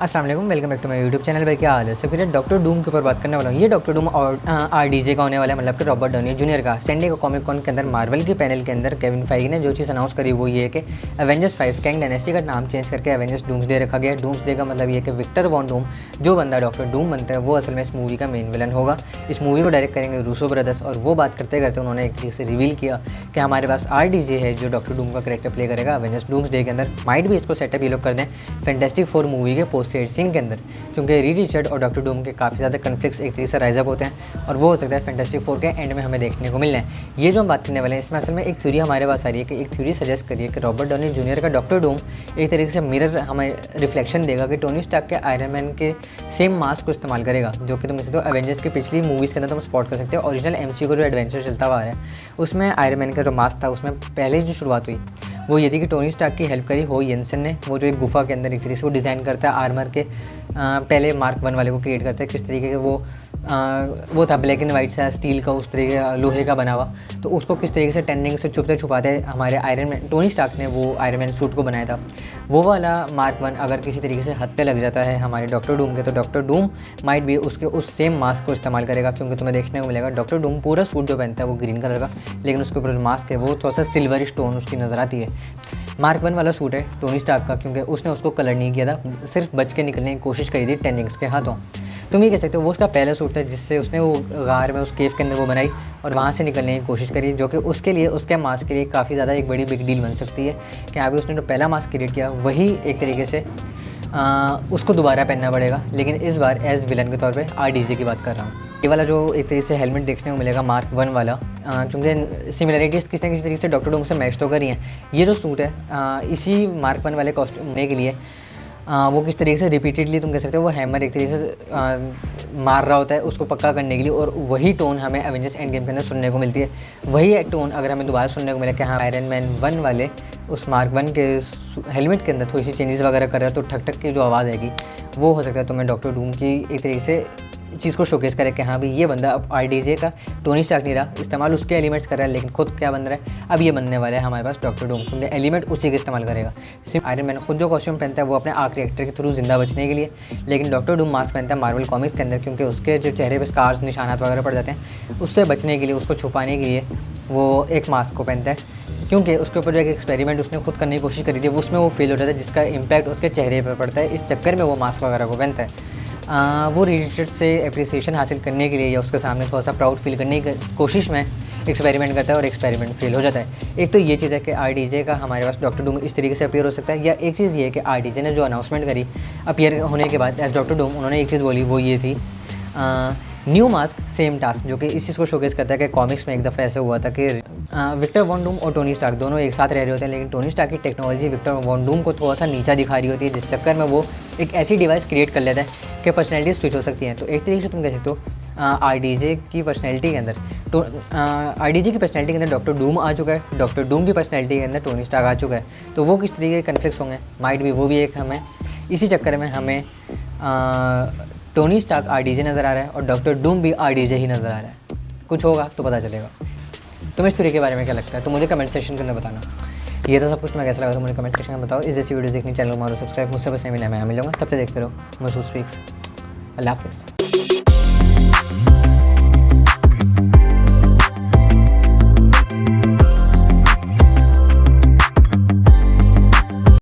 अस्सलाम वालेकुम, welcome back to my YouTube channel. भाई क्या हाल है? सबसे डॉक्टर डूम के ऊपर बात करने वाला हूँ। ये डॉक्टर डूम और आरडीजे का होने वाला है, मतलब कि रॉबर्ट डाउनी जूनियर का। सैंडी को कॉमिक कॉन के अंदर मार्वल के पैनल के अंदर केविन फाइगी ने जो चीज़ अनाउंस करी वो ये है कि एवेंजर्स 5 कैंग डायनेस्टी का नाम चेंज करके एवेंजर्स डूम्सडे रखा गया। डूम्सडे का मतलब ये कि विक्टर वॉन डूम, जो बंदा डॉक्टर डूम बनता है, वो असल में इस मूवी का मेन विलन होगा। इस मूवी को डायरेक्ट करेंगे रूसो ब्रदर्स। और वो बात करते करते उन्होंने एक तरीके से रिवील किया कि हमारे पास आरडीजे है जो डॉक्टर डूम का करेक्टर प्ले करेगा एवेंजर्स डूम्सडे के अंदर। माइट भी इसको सेटअप ये लोग कर दें फैंटास्टिक फोर मूवी के पोस्ट क्रेडिट सीन के अंदर, क्योंकि रीड रिचर्ड और डॉक्टर डूम के काफ़ी ज़्यादा कन्फ्लिक्ट्स एक तरीके से राइज अप होते हैं और वो हो सकता है फैंटास्टिक फोर के एंड में हमें देखने को मिलना है। ये जो हम बात करने वाले हैं इसमें असल में एक थ्योरी हमारे पास आ रही है कि एक थ्योरी सजेस्ट करिए कि रॉबर्ट डाउनी जूनियर का डॉक्टर डूम एक तरीके से मिरर हमें रिफ्लेक्शन देगा कि टोनी स्टार्क के आयरन मैन के सेम मास्क को इस्तेमाल करेगा, जो कि तुम इसे तो एवेंजर्स की पिछली मूवीज़ के अंदर तुम स्पॉट कर सकते हो। ओरिजिनल एमसीयू का जो एडवेंचर चलता हुआ है उसमें आयरन मैन का जो मास्क था उसमें पहले जो शुरुआत हुई वो ये थी कि टोनी स्टार्क की हेल्प करी हो येंसन ने। वो जो एक गुफा के अंदर एक तरीके से वो डिज़ाइन करता है आर्मर के, पहले मार्क 1 वाले को क्रिएट करता है, किस तरीके के वो था ब्लैक एंड वाइट सा स्टील का, उस तरीके का लोहे का बना हुआ, तो उसको किस तरीके से टेनिंग से छुपते छुपाते हमारे आयरन मैन टोनी स्टार्क ने वो आयरन मैन सूट को बनाया था। वो वाला मार्क 1 अगर किसी तरीके से हद पे लग जाता है हमारे डॉक्टर डूम के, तो डॉक्टर डूम माइट भी उसके उस सेम मास्क को इस्तेमाल करेगा, क्योंकि तुम्हें देखने को मिलेगा डॉक्टर डूम पूरा सूट जो पहनता है वो ग्रीन कलर का, लेकिन उसके ऊपर जो मास्क है वो थोड़ा सा सिल्वर स्टोन उसकी नज़र आती है। मार्क 1 वाला सूट है टोनी स्टार्क का, क्योंकि उसने उसको कलर नहीं किया था, सिर्फ बच के निकलने की कोशिश करी थी टेनिंग्स के हाथों। तुम ये कह सकते हो वो उसका पहला सूट था जिससे उसने वो गार में उस केव के अंदर वो बनाई और वहाँ से निकलने की कोशिश करी, जो कि उसके लिए उसके मास्क के लिए काफ़ी ज़्यादा एक बड़ी बिग डील बन सकती है कि अभी उसने जो पहला मास्क क्रिएट किया वही एक तरीके से उसको दोबारा पहनना पड़ेगा, लेकिन इस बार एज विलन के तौर पे आरडीजे की बात कर रहा हूँ। ये वाला जो एक तरीके से हेलमेट देखने को मिलेगा मार्क 1 वाला, क्योंकि सिमिलरिटीज़ किसी न किसी तरीके से डॉक्टर डूम से मैच तो कर रही हैं। ये जो सूट है इसी मार्क 1 वाले कॉस्ट्यूम के लिए वो किस तरीके से रिपीटेडली तुम कह सकते हो वो हैमर एक तरीके से मार रहा होता है उसको पक्का करने के लिए, और वही टोन हमें एवेंजर्स एंड गेम के अंदर सुनने को मिलती है। वही टोन अगर हमें दोबारा सुनने को मिले कि हाँ आयरन मैन 1 वाले उस मार्क 1 के हेलमेट के अंदर थोड़ी सी चेंजेस वगैरह कर रहा है, तो ठक ठक की जो आवाज़ आएगी वो हो सकता है तुम्हें डॉक्टर डूम की एक तरीके से चीज़ को शोकेस करे कि हाँ भाई ये बंदा अब आरडीजे का टोनी स्टार्क नहीं रहा, इस्तेमाल उसके एलिमेंट्स कर रहा है, लेकिन खुद क्या बन रहा है अब ये बनने वाला है हमारे पास डॉक्टर डूम, क्योंकि एलिमेंट उसी का इस्तेमाल करेगा। सिर्फ आयरन मैन खुद जो कॉस्ट्यूम पहनता है वो अपने आर्क रिएक्टर के थ्रू जिंदा बचने के लिए, लेकिन डॉक्टर डूम मास्क पहनता है मार्वल कॉमिक्स के अंदर, क्योंकि उसके जो चेहरे पर स्कार्स निशानात वगैरह पड़ जाते हैं उससे बचने के लिए, उसको छुपाने के लिए वो एक मास्क को पहनता है, क्योंकि उसके ऊपर जो एक एक्सपेरिमेंट उसने खुद करने की कोशिश करी थी उसमें वो फेल हो जाता है, जिसका इम्पैक्ट उसके चेहरे पर पड़ता है। इस चक्कर में वो मास्क वगैरह को पहनता है। वो रिलेटेड से एप्रिसिएशन हासिल करने के लिए या उसके सामने थोड़ा सा प्राउड फील करने की कोशिश में एक्सपेरिमेंट करता है और एक्सपेरिमेंट फेल हो जाता है। एक तो ये चीज़ है कि आरडीजे का हमारे पास डॉक्टर डूम इस तरीके से अपीयर हो सकता है, या एक चीज़ ये है कि आरडीजे ने जो अनाउंसमेंट करी अपीयर होने के बाद एज डॉक्टर डूम, उन्होंने एक चीज़ बोली वो ये थी न्यू मास्क सेम टास्क, जो कि इस चीज़ को शोकेस करता है कि कॉमिक्स में एक दफ़ा ऐसा हुआ था कि विक्टर वॉन डूम और टोनी स्टार्क दोनों एक साथ रह रहे होते हैं, लेकिन टोनी स्टार्क की टेक्नोलॉजी विक्टर वॉन डूम को थोड़ा सा नीचा दिखा रही होती है, जिस चक्कर में वो एक ऐसी डिवाइस क्रिएट कर लेता है कि पर्सनैलिटी स्विच हो सकती हैं। तो एक तरीके से तुम कह सकते हो आरडीजे की पर्सनैलिटी के अंदर आरडीजे की पर्सनैलिटी के अंदर डॉक्टर डूम आ चुका है, डॉक्टर डूम की पर्सनैलिटी के अंदर टोनी स्टार्क आ चुका है, तो वो किस तरीके के कन्फ्लिक्ट्स होंगे माइट भी वो भी एक हमें इसी चक्कर में हमें टोनी स्टार्क आरडीजे नज़र आ रहा है और डॉक्टर डूम भी आरडीजे ही नज़र आ रहा है। कुछ होगा तो पता चलेगा। तुम्हें इस थ्योरी के बारे में क्या लगता है तो मुझे कमेंट सेक्शन के अंदर बताना। ये तो सब कुछ मैं कैसा लगा तो मुझे कमेंट सेक्शन में बताओ। इस जैसी वीडियो देखने चैनल को मारो सब्सक्राइब, मुझसे बस नहीं मिला मैं मिलूंगा, तब तक देखते रहो मसूद स्पीक्स। अल्लाह हाफ़िज़।